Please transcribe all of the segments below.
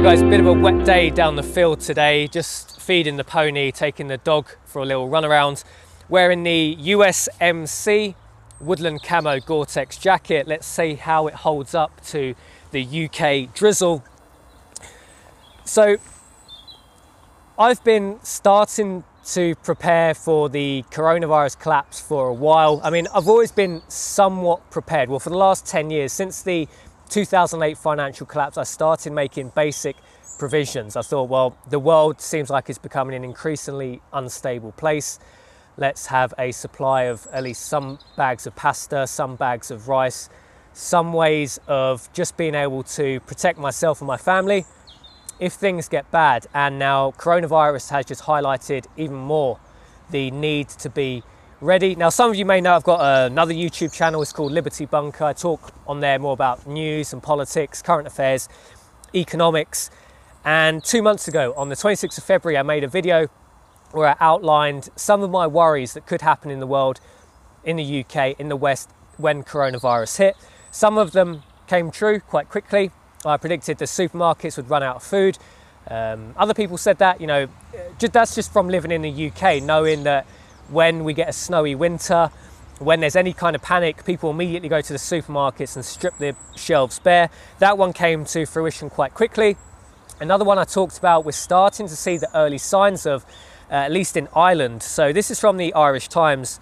Guys, a bit of a wet day down the field today, just feeding the pony, taking the dog for a little run around, wearing the USMC Woodland Camo Gore-Tex jacket. Let's see how it holds up to the UK drizzle. So I've been starting to prepare for the coronavirus collapse for a while. I mean, I've always been somewhat prepared. Well, for the last 10 years, since the 2008 financial collapse, I started making basic provisions. I thought, well, the world seems like it's becoming an increasingly unstable place. Let's have a supply of at least some bags of pasta, some bags of rice, some ways of just being able to protect myself and my family if things get bad. And now coronavirus has just highlighted even more the need to be ready. Now, some of you may know I've got another YouTube channel. It's called Liberty Bunker. I talk on there more about news and politics, current affairs, economics. And 2 months ago, on the 26th of February, I made a video where I outlined some of my worries that could happen in the world, in the UK, in the West, when coronavirus hit. Some of them came true quite quickly. I predicted the supermarkets would run out of food. Other people said that, you know, that's just from living in the UK, knowing that when we get a snowy winter, when there's any kind of panic, people immediately go to the supermarkets and strip their shelves bare. That one came to fruition quite quickly. Another one I talked about, we're starting to see the early signs of, at least in Ireland. So this is from the Irish Times.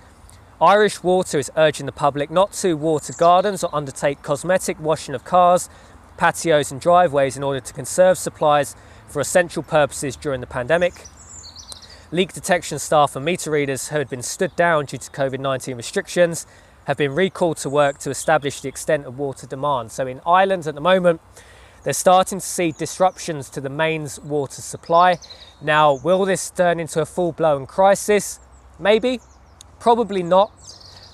Irish Water is urging the public not to water gardens or undertake cosmetic washing of cars, patios and driveways in order to conserve supplies for essential purposes during the pandemic. Leak detection staff and meter readers who had been stood down due to COVID-19 restrictions have been recalled to work to establish the extent of water demand. So in Ireland at the moment, they're starting to see disruptions to the mains water supply. Now, will this turn into a full-blown crisis? Maybe, probably not.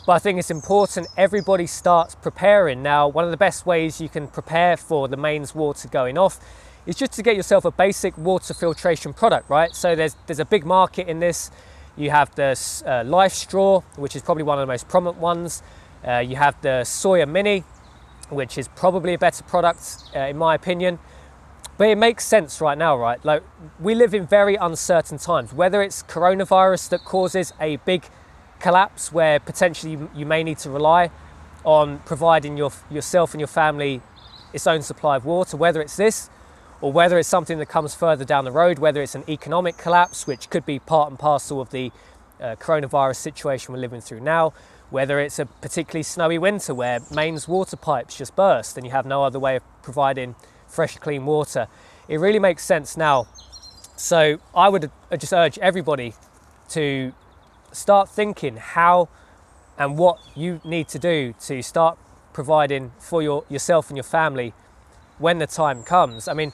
But I think it's important everybody starts preparing. Now, one of the best ways you can prepare for the mains water going off is just to get yourself a basic water filtration product, right? So there's a big market in this. You have the Life Straw, which is probably one of the most prominent ones. You have the Soya Mini, which is probably a better product in my opinion. But it makes sense right now, right? Like, we live in very uncertain times, whether it's coronavirus that causes a big collapse where potentially you may need to rely on providing yourself and your family its own supply of water, whether it's this, or whether it's something that comes further down the road, whether it's an economic collapse, which could be part and parcel of the coronavirus situation we're living through now, whether it's a particularly snowy winter where mains water pipes just burst and you have no other way of providing fresh, clean water. It really makes sense now. So I would just urge everybody to start thinking how and what you need to do to start providing for yourself and your family when the time comes. I mean,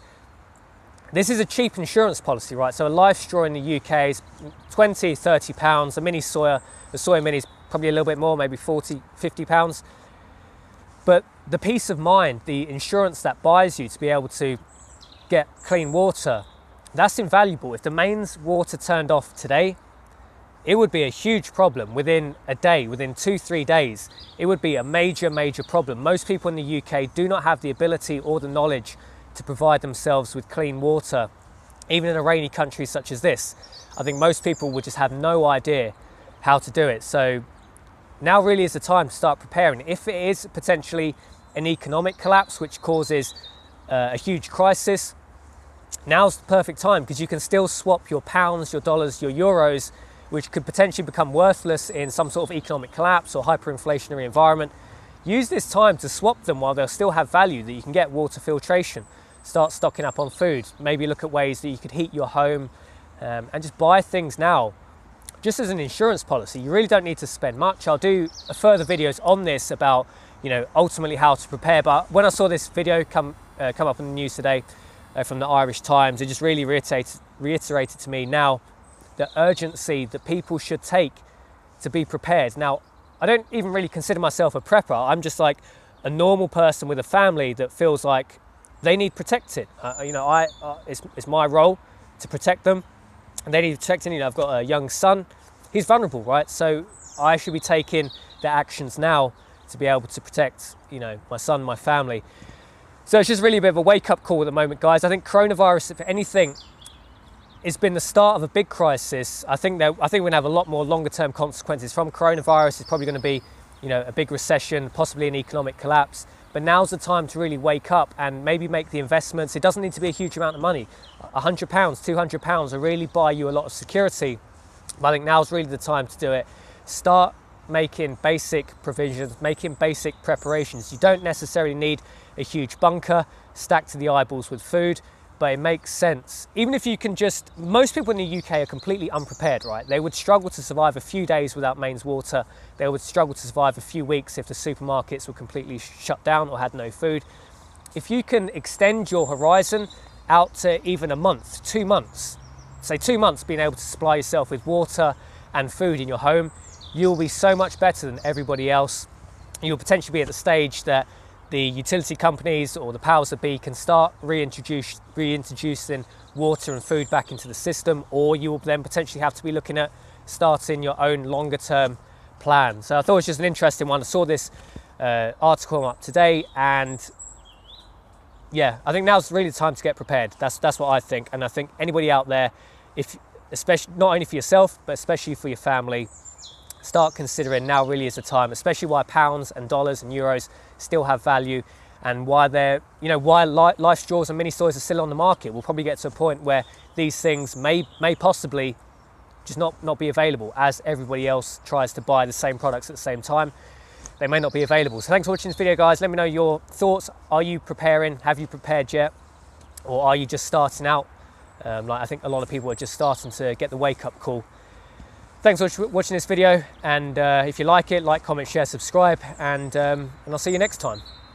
this is a cheap insurance policy, right? So a Life Straw in the UK is 20, 30 pounds. The Soya Mini is probably a little bit more, maybe 40, 50 pounds. But the peace of mind, the insurance that buys you to be able to get clean water, that's invaluable. If the mains water turned off today, it would be a huge problem within a day, within 2-3 days. It would be a major, major problem. Most people in the UK do not have the ability or the knowledge to provide themselves with clean water, even in a rainy country such as this. I think most people would just have no idea how to do it. So now really is the time to start preparing. If it is potentially an economic collapse which causes a huge crisis, now's the perfect time, because you can still swap your pounds, your dollars, your euros, which could potentially become worthless in some sort of economic collapse or hyperinflationary environment. Use this time to swap them while they'll still have value, that you can get water filtration. Start stocking up on food. Maybe look at ways that you could heat your home, and just buy things now, just as an insurance policy. You really don't need to spend much. I'll do further videos on this about, you know, ultimately how to prepare. But when I saw this video come up in the news today from the Irish Times, it just really reiterated to me now the urgency that people should take to be prepared. Now, I don't even really consider myself a prepper. I'm just like a normal person with a family that feels like they need protected. It's my role to protect them, and they need protecting. You know, I've got a young son. He's vulnerable, right? So I should be taking the actions now to be able to protect, you know, my son, my family. So it's just really a bit of a wake-up call at the moment, guys. I think coronavirus, if anything, has been the start of a big crisis. I think we're going to have a lot more longer-term consequences from coronavirus. It's probably going to be, you know, a big recession, possibly an economic collapse. But now's the time to really wake up and maybe make the investments. It doesn't need to be a huge amount of money. £100, £200 will really buy you a lot of security. But I think now's really the time to do it. Start making basic provisions, making basic preparations. You don't necessarily need a huge bunker stacked to the eyeballs with food, but it makes sense. Even if you can just, most people in the UK are completely unprepared, right? They would struggle to survive a few days without mains water. They would struggle to survive a few weeks if the supermarkets were completely shut down or had no food. If you can extend your horizon out to even a month, 2 months, say 2 months being able to supply yourself with water and food in your home, you'll be so much better than everybody else. You'll potentially be at the stage that the utility companies or the powers that be can start reintroducing water and food back into the system, or you will then potentially have to be looking at starting your own longer term plan. So I thought it was just an interesting one. I saw this article up today, and yeah, I think now's really the time to get prepared. That's what I think. And I think anybody out there, especially not only for yourself, but especially for your family, start considering now really is the time, especially why pounds and dollars and euros still have value, and why why life straws and mini stores are still on the market. We'll probably get to a point where these things may possibly just not be available, as everybody else tries to buy the same products at the same time. They may not be available. So thanks for watching this video, guys. Let me know your thoughts. Are you preparing? Have you prepared yet? Or are you just starting out? I think a lot of people are just starting to get the wake-up call. Thanks for watching this video, and if you like it, like, comment, share, subscribe, and I'll see you next time.